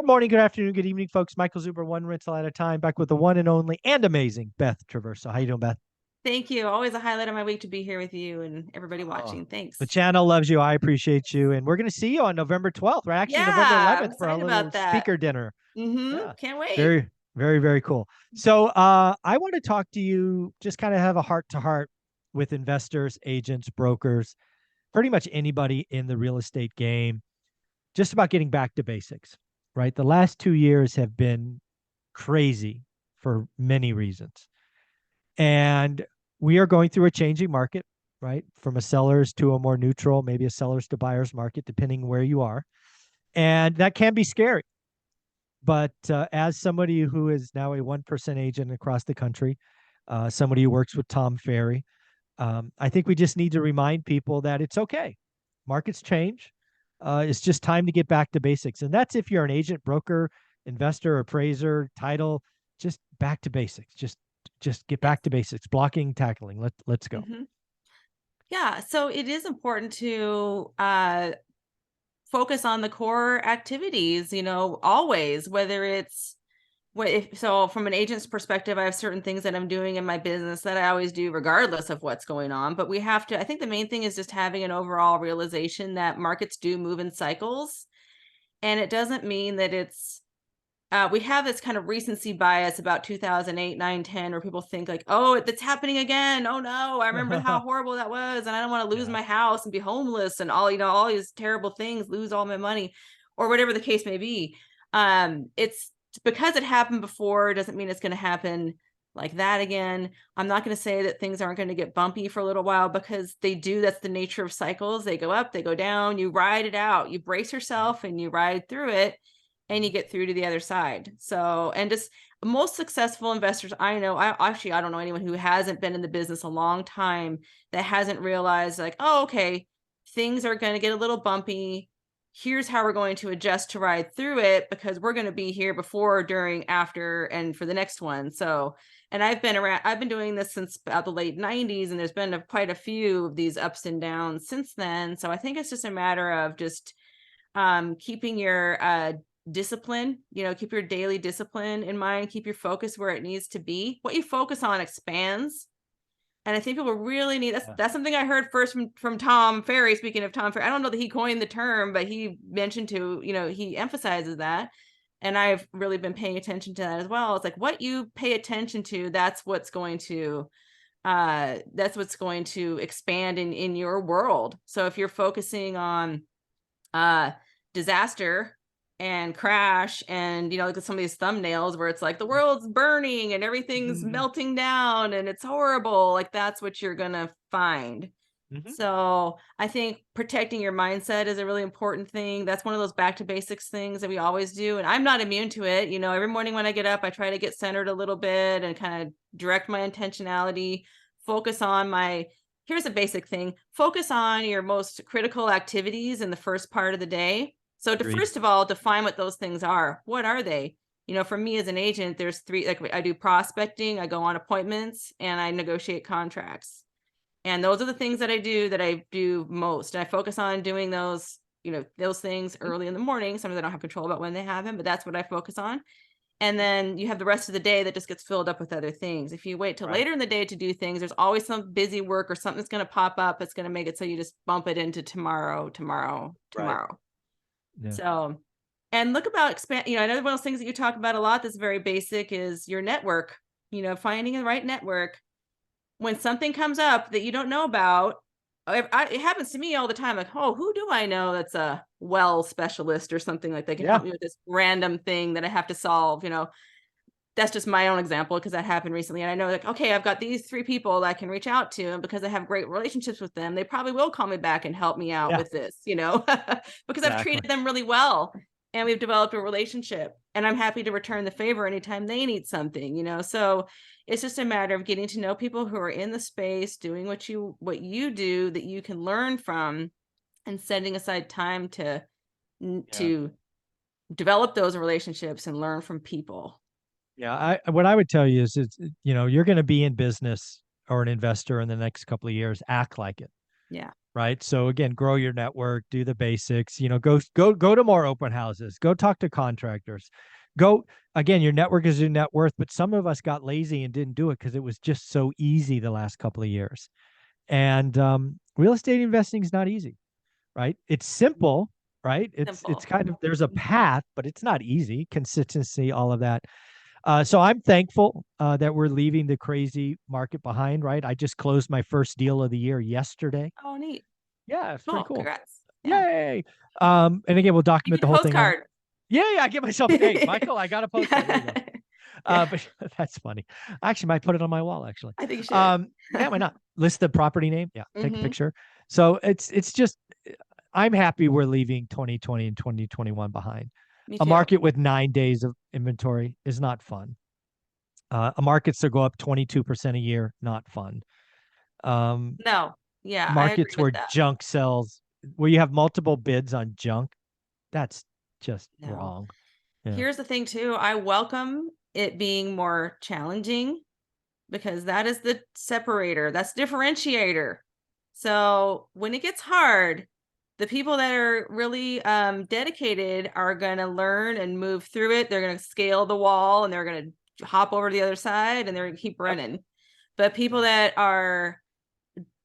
Good morning, good afternoon, good evening, folks. Michael Zuber, one rental at a time, back with the one and only and amazing Beth Traverso. How you doing, Beth? Thank you. Always a highlight of my week to be here with you and everybody Oh, watching. the Thanks. channel loves you. I appreciate you. And we're going to see you on November 12th, right? Actually, November Yeah, I'm 11th for a excited little about that. speaker dinner. Yeah, Can't wait. very, very, very cool. So I want to talk to you, just kind of have a heart to heart with investors, agents, brokers, pretty much anybody in the real estate game, just about getting back to basics, right? The last 2 years have been crazy for many reasons. And we are going through a changing market, right? From a seller's to a more neutral, maybe a seller's to buyer's market, depending where you are. And that can be scary. But as somebody who is now a 1% agent across the country, somebody who works with Tom Ferry, I think we just need to remind people that it's okay. Markets change. It's just time to get back to basics. And that's if you're an agent, broker, investor, appraiser, title, just back to basics. Just get Yes. back to basics. Blocking, tackling. Let's go. hmm Yeah. So it is important to focus on the core activities, always, whether it's what if so from an agent's perspective, I have certain things that I'm doing in my business that I always do regardless of what's going on. But we have to, I think the main thing is just having an overall realization that markets do move in cycles. And it doesn't mean that we have this kind of recency bias about 2008, 9, 10, where people think like, oh, it's happening again. Oh no, I remember how horrible that was. And I don't want to lose Yeah. my house and be homeless and all these terrible things, lose all my money or whatever the case may be. It's because it happened before doesn't mean it's going to happen like that again. I'm not going to say that things aren't going to get bumpy for a little while because they do. That's the nature of cycles. They go up, they go down, you ride it out, you brace yourself and you ride through it and you get through to the other side. So, and just most successful investors I know, I don't know anyone who hasn't been in the business a long time that hasn't realized like, oh, okay, things are going to get a little bumpy. Here's how we're going to adjust to ride through it because we're going to be here before, during, after, and for the next one. So, and I've been doing this since about the late 90s, and there's been quite a few of these ups and downs since then. So I think it's just a matter of just keeping your discipline, keep your daily discipline in mind, keep your focus where it needs to be. What you focus on expands. And I think people really need Yeah. that's something I heard first from Tom Ferry. Speaking of Tom Ferry, I don't know that he coined the term, but he mentioned he emphasizes that. And I've really been paying attention to that as well. It's like what you pay attention to, that's what's going to expand in your world. So if you're focusing on uh disaster and crash and like some of these thumbnails where it's like the world's burning and everything's Mhm. melting down and it's horrible, like that's what you're gonna find. Mhm. So I think protecting your mindset is a really important thing. That's one of those back to basics things that we always do, and I'm not immune to it. Every morning when I get up, I try to get centered a little bit and kind of direct my intentionality, focus on my here's a basic thing: focus on your most critical activities in the first part of the day. So to Agreed. first of all, define what those things are. What are they? For me as an agent, there's three. Like I do prospecting, I go on appointments, and I negotiate contracts. And those are the things that I do most. And I focus on doing those things Mhm. early in the morning. Sometimes I don't have control about when they happen, but that's what I focus on. And then you have the rest of the day that just gets filled up with other things. If you wait till Right. later in the day to do things, there's always some busy work or something that's going to pop up. It's going to make it so you just bump it into tomorrow, tomorrow, Right. tomorrow. Yeah. So, and look about expand. Another one of those things that you talk about a lot that's very basic is your network. Finding the right network when something comes up that you don't know about. It happens to me all the time. Like, oh, who do I know that's a well specialist or something like that can Yeah. help me with this random thing that I have to solve? That's just my own example because that happened recently. And I know, like, okay, I've got these three people that I can reach out to. And because I have great relationships with them, they probably will call me back and help me out Yeah. with this, because I've Exactly. treated them really well and we've developed a relationship. And I'm happy to return the favor anytime they need something. So it's just a matter of getting to know people who are in the space, doing what you do that you can learn from, and setting aside time Yeah. to develop those relationships and learn from people. Yeah. What I would tell you is you're going to be in business or an investor in the next couple of years. Act like it. Yeah. right? So again, grow your network, do the basics, go to more open houses, go talk to contractors. Go again, your network is your net worth, but some of us got lazy and didn't do it because it was just so easy the last couple of years. And real estate investing is not easy, right? It's simple, right? It's Simple. kind of there's a Mhm. path, but it's not easy. Consistency, all of that. So I'm thankful that we're leaving the crazy market behind, right? I just closed my first deal of the year yesterday. Oh, neat. Yeah, it's pretty Cool. cool. Congrats. Yeah. Yay. And again, we'll You document get the a whole thing on. postcard. Yeah, I get myself. Hey, Michael, I got a postcard. There you go. Yeah. But that's funny. I actually might put it on my wall, actually. I think you should. Yeah, why not? List the property name. Yeah, take a Hmm. picture. So it's just I'm happy we're leaving 2020 and 2021 behind. Me A too. market with 9 days of inventory is not fun. A markets that go up 22% a year, not fun. Um, No. Yeah, I agree Markets with where that. junk sells, where you have multiple bids on junk, that's just No. wrong. Yeah. Here's the thing too. I welcome it being more challenging because that is the separator. That's differentiator. So when it gets hard, the people that are really dedicated are going to learn and move through it. They're going to scale the wall and they're going to hop over to the other side and they're going to keep Yep. running. But people that are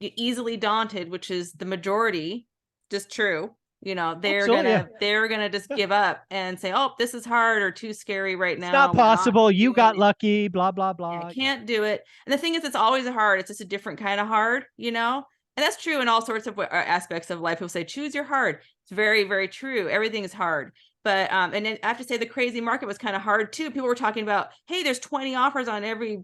easily daunted, which is the majority, just true, they're Absolutely. Yeah. gonna just Yeah. give up and say, oh, this is hard or too scary right It's not now, we're not possible. You doing got it. lucky, blah, blah, I blah. Yeah. can't do it. And the thing is, it's always a hard. It's just a different kind of hard. And that's true in all sorts of aspects of life. People say, choose your hard. It's very, very true. Everything is hard. But, and then I have to say the crazy market was kind of hard too. People were talking about, hey, there's 20 offers on every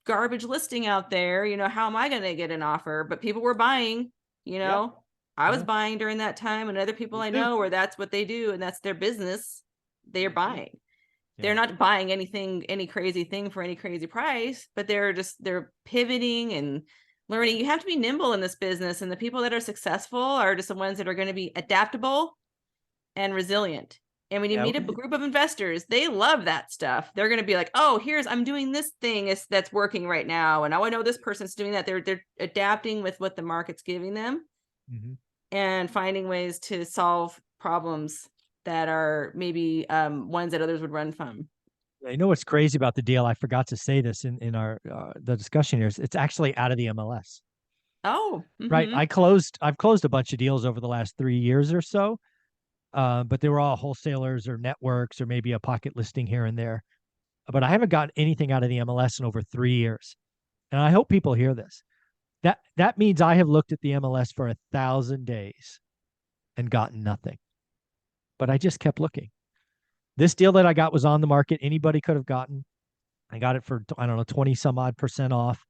garbage listing out there. How am I going to get an offer? But people were buying, you Yeah. know, I was Yeah. buying during that time, and other people Me I too. know where that's what they do and that's their business. They're Mhm. buying. They're Yeah. not buying any crazy thing for any crazy price, but they're pivoting and Yeah. learning. You have to be nimble in this business, and the people that are successful are just the ones that are going to be adaptable and resilient. And when you Yeah. meet a group of investors, they love that stuff. They're going to be like, "Oh, I'm doing this thing that's working right now, and now I know this person's doing that." They're adapting with what the market's giving them Mhm. and finding ways to solve problems that are maybe ones that others would run from. You know what's crazy about the deal? I forgot to say this in our the discussion here. It's actually out of the MLS, Oh, right? mm-hmm. I've closed a bunch of deals over the last 3 years or so, but they were all wholesalers or networks or maybe a pocket listing here and there. But I haven't gotten anything out of the MLS in over 3 years, and I hope people hear this. That means I have looked at the MLS for 1,000 days and gotten nothing, but I just kept looking. This deal that I got was on the market. Anybody could have gotten. I got it for, I don't know, 20 some odd percent off.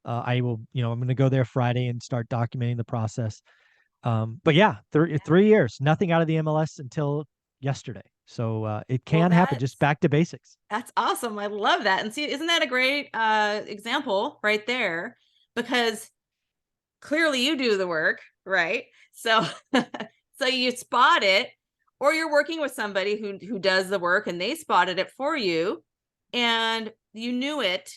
I will, I'm going to go there Friday and start documenting the process. But yeah, 3 years, nothing out of the MLS until yesterday. So it Well, can happen, just back to basics. that's awesome. I love that. And see, isn't that a great example right there? Because clearly you do the work, right? So so you spot it, or you're working with somebody who does the work and they spotted it for you and you knew it.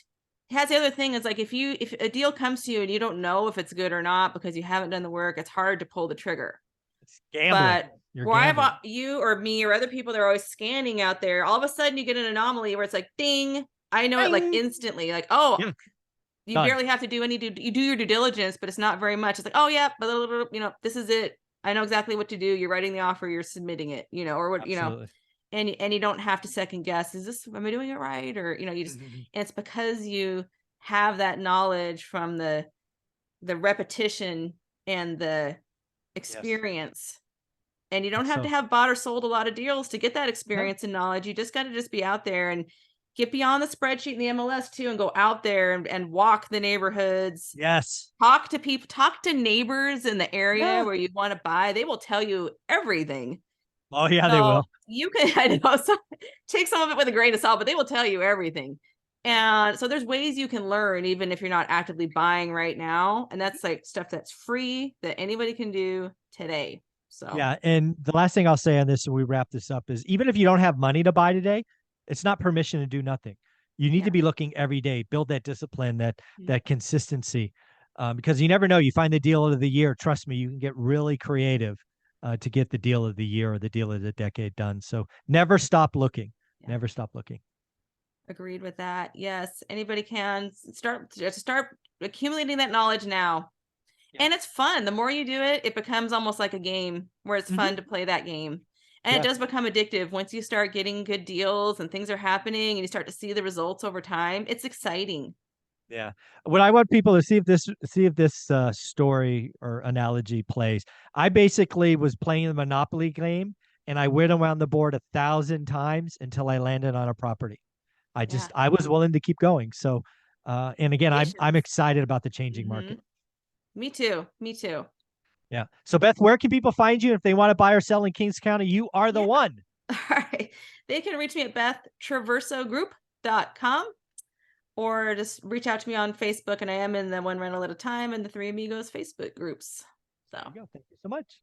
Has the other thing is like if a deal comes to you and you don't know if it's good or not because you haven't done the work, it's hard to pull the trigger. It's gambling. But You're where I've gambling. you or me or other people that are always scanning out there, all of a sudden you get an anomaly where it's like ding, I know it like Ding! instantly, like, oh, Yeah, you done. barely have to do you do your due diligence, but it's not very much. It's like, oh yeah, but this is it. I know exactly what to do. You're writing the offer, you're submitting it, or what. Absolutely. And you don't have to second guess, am I doing it right? Or you just, Mhm. and it's because you have that knowledge from the repetition and the Yes. experience. And you don't It's have to so, have bought or sold a lot of deals to get that no. experience and knowledge. You just got to just be out there and get beyond the spreadsheet and the MLS too, and go out there and walk the neighborhoods, Yes. talk to people, talk to neighbors in the area Yeah. where you want to buy. They will tell you everything. Oh, yeah, they So will. you can, I know, take some of it with a grain of salt, but they will tell you everything. Yeah. And so there's ways you can learn, even if you're not actively buying right now. And that's like stuff that's free that anybody can do today. So Yeah. And the last thing I'll say on this, and we wrap this up, is even if you don't have money to buy today, it's not permission to do nothing. You need to yeah. be looking every day, build that discipline, that Yeah. that consistency. because you never know. You find the deal of the year. Trust me, you can get really creative to get the deal of the year or the deal of the decade done. So never stop looking. Yeah. Never stop looking. Agreed with that. Yes, anybody can start accumulating that knowledge now. Yeah. And it's fun. The more you do it, it becomes almost like a game where it's fun to play that game. And it Yeah. does become addictive once you start getting good deals and things are happening and you start to see the results over time. It's exciting. Yeah. What I want people to see if this story or analogy plays. I basically was playing the Monopoly game and I went around the board 1,000 times until I landed on a property. Yeah. I was willing to keep going. So and again, I'm Patience. excited about the changing market. Me too. Me too. Yeah. So Beth, where can people find you if they want to buy or sell in Kings County? You are the Yeah. one. All right. They can reach me at bethtraversogroup.com or just reach out to me on Facebook. And I am in the One Rental at a Time and the Three Amigos Facebook groups. So There you go. Thank you so much.